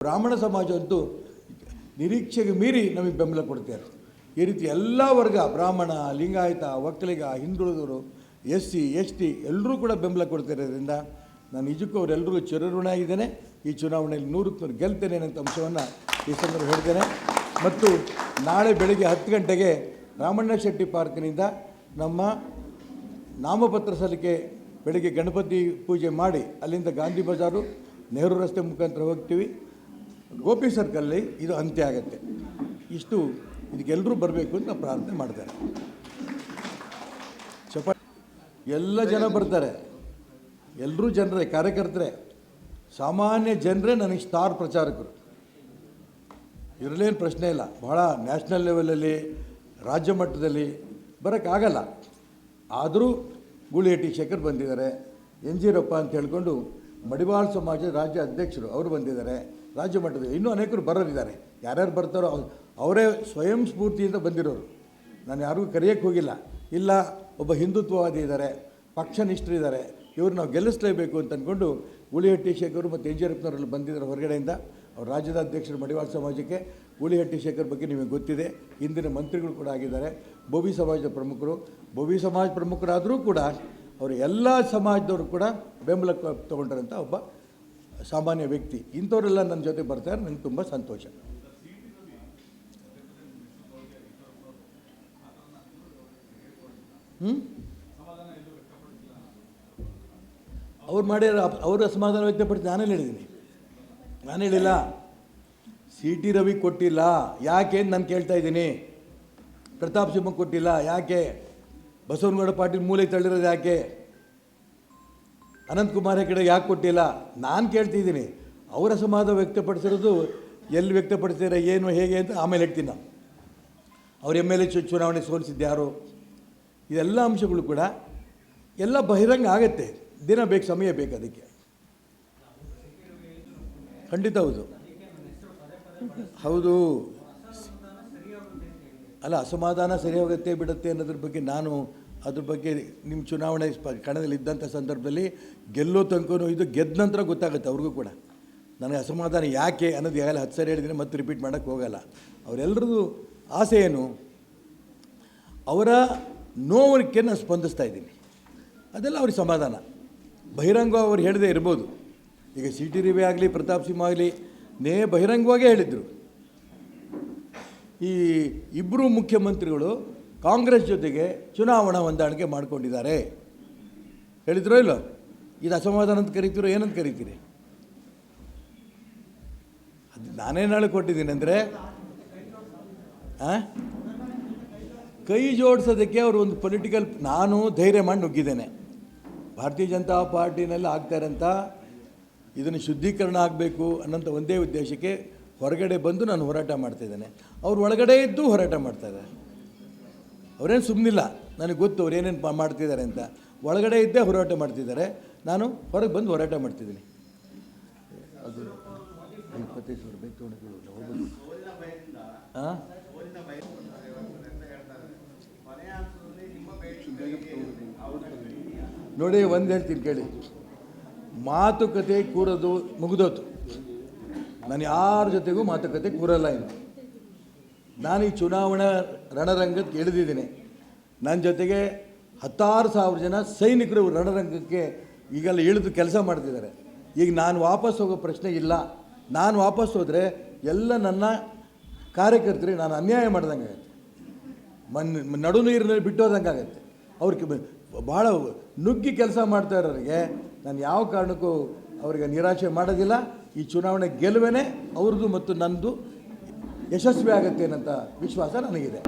ಬ್ರಾಹ್ಮಣ ಸಮಾಜ ಅಂತೂ ನಿರೀಕ್ಷೆಗೆ ಮೀರಿ ನಮಗೆ ಬೆಂಬಲ ಕೊಡ್ತಾರೆ. ಈ ರೀತಿ ಎಲ್ಲ ವರ್ಗ, ಬ್ರಾಹ್ಮಣ, ಲಿಂಗಾಯತ, ಒಕ್ಕಲಿಗ, ಹಿಂದುಳಿದವರು, SC ST ಎಲ್ಲರೂ ಕೂಡ ಬೆಂಬಲ ಕೊಡ್ತಿರೋದ್ರಿಂದ ನಾನು ನಿಜಕ್ಕೂ ಅವರೆಲ್ಲರಿಗೂ ಚಿರಋಣ ಆಗಿದ್ದೇನೆ. ಈ ಚುನಾವಣೆಯಲ್ಲಿ 100ಕ್ಕೆ 100 ಗೆಲ್ತೇನೆ ಅನ್ನೋ ಅಂಶವನ್ನು ಈ ಸಂದರ್ಭ ಹೇಳ್ತೇನೆ. ಮತ್ತು ನಾಳೆ ಬೆಳಗ್ಗೆ 10 ಗಂಟೆಗೆ ರಾಮಣ್ಣ ಶೆಟ್ಟಿ ಪಾರ್ಕ್ನಿಂದ ನಮ್ಮ ನಾಮಪತ್ರ ಸಲ್ಲಿಕೆ ಬೆಳಗ್ಗೆ ಗಣಪತಿ ಪೂಜೆ ಮಾಡಿ ಅಲ್ಲಿಂದ ಗಾಂಧಿ ಬಜಾರು, ನೆಹರು ರಸ್ತೆ ಮುಖಾಂತರ ಹೋಗ್ತೀವಿ. ಗೋಪಿ ಸರ್ಕಲ್ಲಿ ಇದು ಅಂತ್ಯ ಆಗುತ್ತೆ. ಇಷ್ಟು ಇದಕ್ಕೆಲ್ಲರೂ ಬರಬೇಕು ಅಂತ ಪ್ರಾರ್ಥನೆ ಮಾಡ್ತಾರೆ. ಎಲ್ಲ ಜನ ಬರ್ತಾರೆ, ಎಲ್ಲರೂ ಜನರೇ, ಕಾರ್ಯಕರ್ತರೇ, ಸಾಮಾನ್ಯ ಜನರೇ ನನಗೆ ಸ್ಟಾರ್ ಪ್ರಚಾರಕರು. ಇರಲೇನು ಪ್ರಶ್ನೆ ಇಲ್ಲ. ಭಾಳ ನ್ಯಾಷನಲ್ ಲೆವೆಲಲ್ಲಿ, ರಾಜ್ಯ ಮಟ್ಟದಲ್ಲಿ ಬರೋಕ್ಕಾಗಲ್ಲ. ಆದರೂ ಗೂಳಿಹಟ್ಟಿ ಶೇಖರ್ ಬಂದಿದ್ದಾರೆ, NG ಅಂತ ಹೇಳ್ಕೊಂಡು ಮಡಿವಾಳ ಸಮಾಜದ ರಾಜ್ಯ ಅಧ್ಯಕ್ಷರು ಅವರು ಬಂದಿದ್ದಾರೆ. ರಾಜ್ಯ ಮಟ್ಟದಲ್ಲಿ ಇನ್ನೂ ಅನೇಕರು ಬರೋರಿದ್ದಾರೆ. ಯಾರ್ಯಾರು ಬರ್ತಾರೋ ಅವರೇ ಸ್ವಯಂ ಸ್ಫೂರ್ತಿಯಿಂದ ಬಂದಿರೋರು. ನಾನು ಯಾರಿಗೂ ಕರೆಯೋಕ್ಕೆ ಹೋಗಿಲ್ಲ. ಇಲ್ಲ, ಒಬ್ಬ ಹಿಂದುತ್ವವಾದಿ ಇದ್ದಾರೆ, ಪಕ್ಷನಿಷ್ಠರಿದ್ದಾರೆ, ಇವರು ನಾವು ಗೆಲ್ಲಿಸಲೇಬೇಕು ಅಂತ ಅಂದ್ಕೊಂಡು ಗೂಳಿಹಟ್ಟಿ ಶೇಖರ್ ಮತ್ತು NG ಬಂದಿದ್ದಾರೆ ಹೊರಗಡೆಯಿಂದ. ಅವ್ರು ರಾಜ್ಯದ ಅಧ್ಯಕ್ಷರು ಮಡಿವಾಳ ಸಮಾಜಕ್ಕೆ. ಗೂಳಿಹಟ್ಟಿ ಶೇಖರ್ ಬಗ್ಗೆ ನಿಮಗೆ ಗೊತ್ತಿದೆ, ಹಿಂದಿನ ಮಂತ್ರಿಗಳು ಕೂಡ ಆಗಿದ್ದಾರೆ. ಬೋವಿ ಸಮಾಜದ ಪ್ರಮುಖರು. ಬೋವಿ ಸಮಾಜ ಪ್ರಮುಖರಾದರೂ ಕೂಡ ಅವರು ಎಲ್ಲ ಸಮಾಜದವರು ಕೂಡ ಬೆಂಬಲ ತೊಗೊಂಡ್ರಂಥ ಒಬ್ಬ ಸಾಮಾನ್ಯ ವ್ಯಕ್ತಿ. ಇಂಥವರೆಲ್ಲ ನನ್ನ ಜೊತೆ ಬರ್ತಾರೆ, ನನಗೆ ತುಂಬ ಸಂತೋಷ. ಅವ್ರು ಮಾಡ್ಯಾರ, ಅವರು ಅಸಮಾಧಾನ ವ್ಯಕ್ತಪಡಿಸಿ ನಾನೇನು ಹೇಳಿದ್ದೀನಿ? ನಾನು ಹೇಳಿಲ್ಲ. CT ರವಿ ಕೊಟ್ಟಿಲ್ಲ, ಯಾಕೆ ಅಂತ ನಾನು ಕೇಳ್ತಾ ಇದ್ದೀನಿ. ಪ್ರತಾಪ್ ಸಿಂಹ ಕೊಟ್ಟಿಲ್ಲ, ಯಾಕೆ? ಬಸವನಗೌಡ ಪಾಟೀಲ್ ಮೂಲೆ ತಳ್ಳಿರೋದು ಯಾಕೆ? ಅನಂತಕುಮಾರ್ ಹೆಗಡೆ ಯಾಕೆ ಕೊಟ್ಟಿಲ್ಲ? ನಾನು ಕೇಳ್ತಿದ್ದೀನಿ. ಅವರ ಅಸಮಾಧಾನ ವ್ಯಕ್ತಪಡಿಸಿರೋದು ಎಲ್ಲಿ ವ್ಯಕ್ತಪಡಿಸಿದ್ರೆ ಏನು ಹೇಗೆ ಅಂತ ಆಮೇಲೆ ಹೇಳ್ತೀನಿ. ನಾವು ಅವ್ರ MLA ಚುನಾವಣೆ ಸೋಲಿಸಿದ್ದು ಯಾರು? ಇದೆಲ್ಲ ಅಂಶಗಳು ಕೂಡ ಎಲ್ಲ ಬಹಿರಂಗ ಆಗುತ್ತೆ. ದಿನ ಬೇಕು, ಸಮಯ ಬೇಕು ಅದಕ್ಕೆ. ಖಂಡಿತ ಹೌದು, ಹೌದು. ಅಲ್ಲ, ಅಸಮಾಧಾನ ಸರಿ ಹೋಗುತ್ತೆ ಬಿಡುತ್ತೆ ಅನ್ನೋದ್ರ ಬಗ್ಗೆ ನಾನು ಅದ್ರ ಬಗ್ಗೆ ನಿಮ್ಮ ಚುನಾವಣೆ ಕಣದಲ್ಲಿ ಇದ್ದಂಥ ಸಂದರ್ಭದಲ್ಲಿ ಗೆಲ್ಲೋ ತನಕನೂ ಇದು ಗೆದ್ದ ನಂತರ ಗೊತ್ತಾಗುತ್ತೆ ಅವ್ರಿಗೂ ಕೂಡ ನನಗೆ ಅಸಮಾಧಾನ ಯಾಕೆ ಅನ್ನೋದು. ಈಗಾಗಲೇ 10 ಸರಿ ಹೇಳಿದ್ದೀನಿ, ಮತ್ತೆ ರಿಪೀಟ್ ಮಾಡೋಕ್ಕೆ ಹೋಗಲ್ಲ. ಅವರೆಲ್ಲರದ್ದು ಆಸೆ ಏನು? ಅವರ ನೋವಕ್ಕೆ ನಾನು ಸ್ಪಂದಿಸ್ತಾ ಇದ್ದೀನಿ. ಅದೆಲ್ಲ ಅವ್ರಿಗೆ ಸಮಾಧಾನ. ಬಹಿರಂಗ ಅವ್ರು ಹೇಳದೇ ಇರ್ಬೋದು. ಈಗ CT ರವಿ ಆಗಲಿ, ಪ್ರತಾಪ್ ಸಿಂಹ ಆಗಲಿ ಬಹಿರಂಗವಾಗೇ ಹೇಳಿದರು. ಈ ಇಬ್ಬರು ಮುಖ್ಯಮಂತ್ರಿಗಳು ಕಾಂಗ್ರೆಸ್ ಜೊತೆಗೆ ಚುನಾವಣಾ ಹೊಂದಾಣಿಕೆ ಮಾಡ್ಕೊಂಡಿದ್ದಾರೆ ಹೇಳಿದ್ರೋ ಇಲ್ಲೋ? ಇದು ಅಸಮಾಧಾನ ಅಂತ ಕರಿತೀರೋ, ಏನಂತ ಕರಿತೀರಿ? ಅದು ನಾನೇನು ಹೇಳಿ ಕೊಟ್ಟಿದ್ದೀನಿ ಅಂದರೆ, ಕೈ ಜೋಡಿಸೋದಕ್ಕೆ ಅವರು ಒಂದು ಪೊಲಿಟಿಕಲ್, ನಾನು ಧೈರ್ಯ ಮಾಡಿ ನುಗ್ಗಿದ್ದೇನೆ. ಭಾರತೀಯ ಜನತಾ ಪಾರ್ಟಿನಲ್ಲಿ ಆಗ್ತಾರಂತ ಇದನ್ನು ಶುದ್ಧೀಕರಣ ಆಗಬೇಕು ಅನ್ನೋಂಥ ಒಂದೇ ಉದ್ದೇಶಕ್ಕೆ ಹೊರಗಡೆ ಬಂದು ನಾನು ಹೋರಾಟ ಮಾಡ್ತಾಯಿದ್ದೇನೆ. ಅವ್ರು ಒಳಗಡೆ ಇದ್ದು ಹೋರಾಟ ಮಾಡ್ತಾಯಿದ್ದಾರೆ. ಅವರೇನು ಸುಮ್ಮನಿಲ್ಲ, ನನಗೆ ಗೊತ್ತು ಅವ್ರು ಏನೇನು ಮಾಡ್ತಿದ್ದಾರೆ ಅಂತ. ಒಳಗಡೆ ಇದ್ದೇ ಹೋರಾಟ ಮಾಡ್ತಿದ್ದಾರೆ, ನಾನು ಹೊರಗೆ ಬಂದು ಹೋರಾಟ ಮಾಡ್ತಿದ್ದೀನಿ. ಅದು 25,000 ಬೇಕು ತೊಗೊಂಡು ಹೋಗೋದು. ಹಾಂ, ನೋಡಿ, ಒಂದು ಹೇಳ್ತೀನಿ ಕೇಳಿ. ಮಾತುಕತೆ ಕೂರೋದು ಮುಗಿದೋತು. ನಾನು ಯಾರ ಜೊತೆಗೂ ಮಾತುಕತೆ ಕೂರಲ್ಲ. ಇನ್ನು ನಾನು ಈ ಚುನಾವಣಾ ರಣರಂಗಕ್ಕೆ ಇಳಿದಿದ್ದೀನಿ. ನನ್ನ ಜೊತೆಗೆ 16,000 ಜನ ಸೈನಿಕರು ರಣರಂಗಕ್ಕೆ ಈಗೆಲ್ಲ ಇಳಿದು ಕೆಲಸ ಮಾಡ್ತಿದ್ದಾರೆ. ಈಗ ನಾನು ವಾಪಸ್ ಹೋಗೋ ಪ್ರಶ್ನೆ ಇಲ್ಲ. ನಾನು ವಾಪಸ್ ಹೋದರೆ ಎಲ್ಲ ನನ್ನ ಕಾರ್ಯಕರ್ತರಿಗೆ ನಾನು ಅನ್ಯಾಯ ಮಾಡ್ದಂಗೆ ಆಗುತ್ತೆ. ನಡು ನೀರಿನಲ್ಲಿ ಬಿಟ್ಟೋದಂಗೆ ಆಗುತ್ತೆ. ಅವ್ರಿಗೆ ಭಾಳ ನುಗ್ಗಿ ಕೆಲಸ ಮಾಡ್ತಾ ಇರೋರಿಗೆ ನಾನು ಯಾವ ಕಾರಣಕ್ಕೂ ಅವರಿಗೆ ನಿರಾಶೆ ಮಾಡೋದಿಲ್ಲ. ಈ ಚುನಾವಣೆ ಗೆಲುವೇನೆ ಅವ್ರದ್ದು ಮತ್ತು ನನ್ನದು ಯಶಸ್ವಿ ಆಗುತ್ತೆ ಅನ್ನೋಂಥ ವಿಶ್ವಾಸ ನನಗಿದೆ.